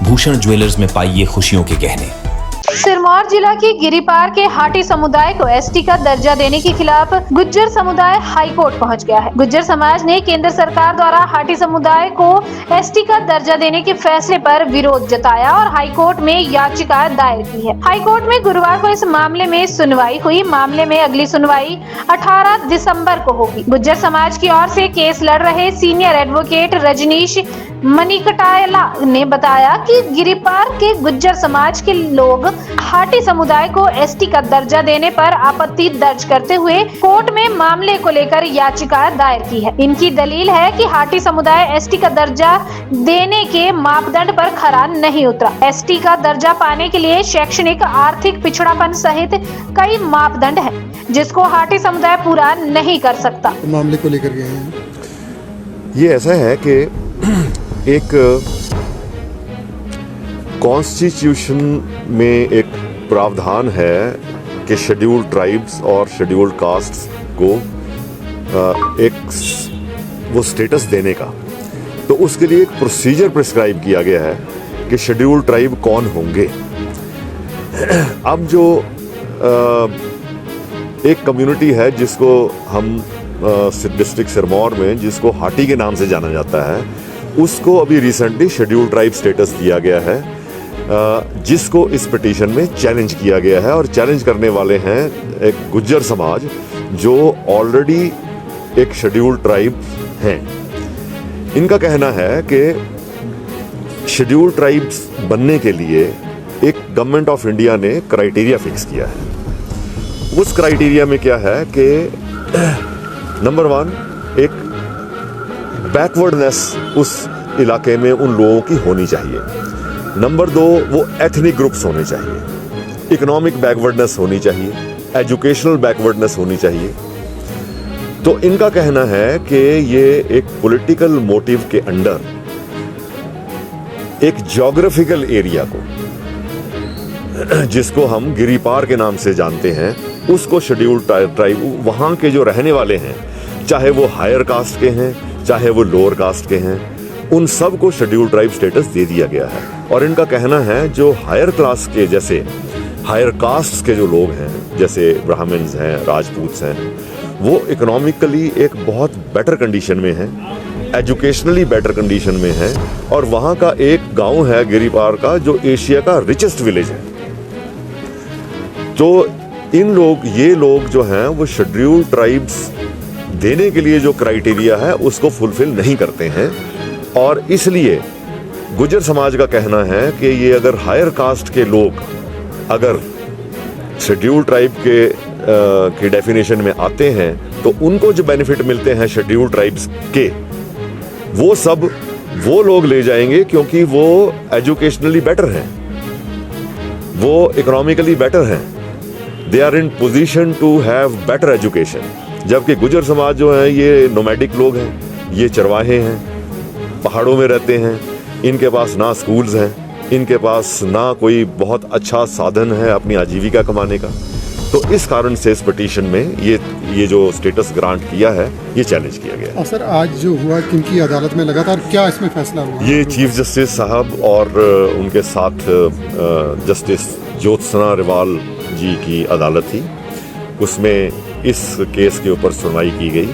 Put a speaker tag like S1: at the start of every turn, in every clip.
S1: Bhushan jewellers में पाइए खुशियों के गहने।
S2: सिरमौर जिला की गिरिपार के हाटी समुदाय को एसटी का दर्जा देने के खिलाफ गुज्जर समुदाय हाई कोर्ट पहुंच गया है। गुज्जर समाज ने केंद्र सरकार द्वारा हाटी समुदाय को एसटी का दर्जा देने के फैसले पर विरोध जताया और हाई कोर्ट में याचिका दायर की है। हाई कोर्ट में गुरुवार को इस मामले में सुनवाई हुई। मामले में अगली सुनवाई 18 दिसंबर को होगी। गुज्जर समाज की ओर से केस लड़ रहे सीनियर एडवोकेट रजनीश मणिकटायला ने बताया कि गिरिपार के गुज्जर समाज के लोग हाटी समुदाय को एसटी का दर्जा देने पर आपत्ति दर्ज करते हुए कोर्ट में मामले को लेकर याचिका दायर की है। इनकी दलील है कि हाटी समुदाय एसटी का दर्जा देने के मापदंड पर खरा नहीं उतरा। एसटी का दर्जा पाने के लिए शैक्षणिक, आर्थिक पिछड़ापन सहित कई मापदंड हैं, जिसको हाटी समुदाय पूरा नहीं कर सकता।
S3: मामले को लेकर गए हैं।
S4: ये ऐसा है कि एक कॉन्स्टिट्यूशन में एक प्रावधान है कि शेड्यूल्ड ट्राइब्स और शेड्यूल्ड कास्ट्स को एक वो स्टेटस देने का, तो उसके लिए एक प्रोसीजर प्रिस्क्राइब किया गया है कि शेड्यूल्ड ट्राइब कौन होंगे। अब जो एक कम्युनिटी है जिसको हम डिस्ट्रिक्ट सिरमौर में जिसको हाटी के नाम से जाना जाता है, उसको अभी रिसेंटली शेड्यूल्ड ट्राइब स्टेटस दिया गया है, जिसको इस पिटीशन में चैलेंज किया गया है। और चैलेंज करने वाले हैं एक गुज्जर समाज जो ऑलरेडी एक शेड्यूल्ड ट्राइब हैं। इनका कहना है कि शेड्यूल्ड ट्राइब्स बनने के लिए एक गवर्नमेंट ऑफ इंडिया ने क्राइटेरिया फिक्स किया है। उस क्राइटेरिया में क्या है कि नंबर 1, एक बैकवर्डनेस उस इलाके में उन लोगों की होनी चाहिए। नंबर 2, वो एथनिक ग्रुप्स होने चाहिए। इकोनॉमिक बैकवर्डनेस होनी चाहिए। एजुकेशनल बैकवर्डनेस होनी चाहिए। तो इनका कहना है कि ये एक पॉलिटिकल मोटिव के अंडर एक ज्योग्राफिकल एरिया को, जिसको हम गिरिपार के नाम से जानते हैं, उसको शेड्यूल्ड ट्राइब, वहां के जो रहने वाले हैं, चाहे वो हायर कास्ट के हैं चाहे वो लोअर कास्ट के हैं, उन सब को शेड्यूल्ड ट्राइब स्टेटस दे दिया गया है। और इनका कहना है जो हायर क्लास के, जैसे हायर कास्ट के जो लोग हैं, जैसे ब्राह्मण्स हैं, राजपूत्स हैं, वो इकोनॉमिकली एक बहुत बेटर कंडीशन में हैं, एजुकेशनली बेटर कंडीशन में हैं। और वहाँ का एक गांव है गिरिपार का जो एशिया का रिचेस्ट विलेज है। तो ये लोग जो हैं वो शेड्यूल्ड ट्राइब्स देने के लिए जो क्राइटेरिया है उसको फुलफिल नहीं करते हैं। और इसलिए गुज्जर समाज का कहना है कि ये अगर हायर कास्ट के लोग अगर शेड्यूल्ड ट्राइब के डेफिनेशन में आते हैं तो उनको जो बेनिफिट मिलते हैं शेड्यूल्ड ट्राइब्स के, वो सब वो लोग ले जाएंगे क्योंकि वो एजुकेशनली बेटर हैं, वो इकोनॉमिकली बेटर हैं, they are in position to have better education. जबकि गुज्जर समाज जो है ये नोमैडिक लोग हैं, ये चरवाहे हैं, पहाड़ों में रहते हैं, इनके पास ना स्कूल्स हैं, इनके पास ना कोई बहुत अच्छा साधन है अपनी आजीविका कमाने का। तो इस कारण से इस पिटीशन में ये जो स्टेटस ग्रांट किया है ये चैलेंज किया गया है।
S3: सर, आज जो हुआ किनकी अदालत में लगातार क्या इसमें फैसला हुआ?
S4: ये चीफ जस्टिस साहब और उनके साथ जस्टिस ज्योत्सना रिवाल जी की अदालत थी। उसमें इस केस के ऊपर सुनवाई की गई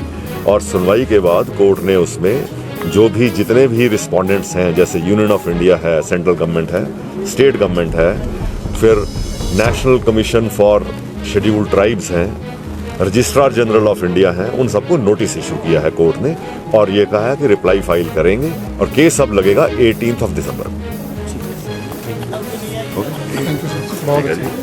S4: और सुनवाई के बाद कोर्ट ने उसमें जो भी जितने भी रिस्पोंडेंट्स हैं, जैसे यूनियन ऑफ इंडिया है, सेंट्रल गवर्नमेंट है, स्टेट गवर्नमेंट है, फिर national commission for scheduled tribes हैं, रजिस्ट्रार जनरल ऑफ इंडिया हैं, उन सबको नोटिस इशू किया है कोर्ट ने और ये कहा है कि रिप्लाई फाइल करेंगे और केस अब लगेगा 18 दिसंबर को।
S3: बहुत अच्छा।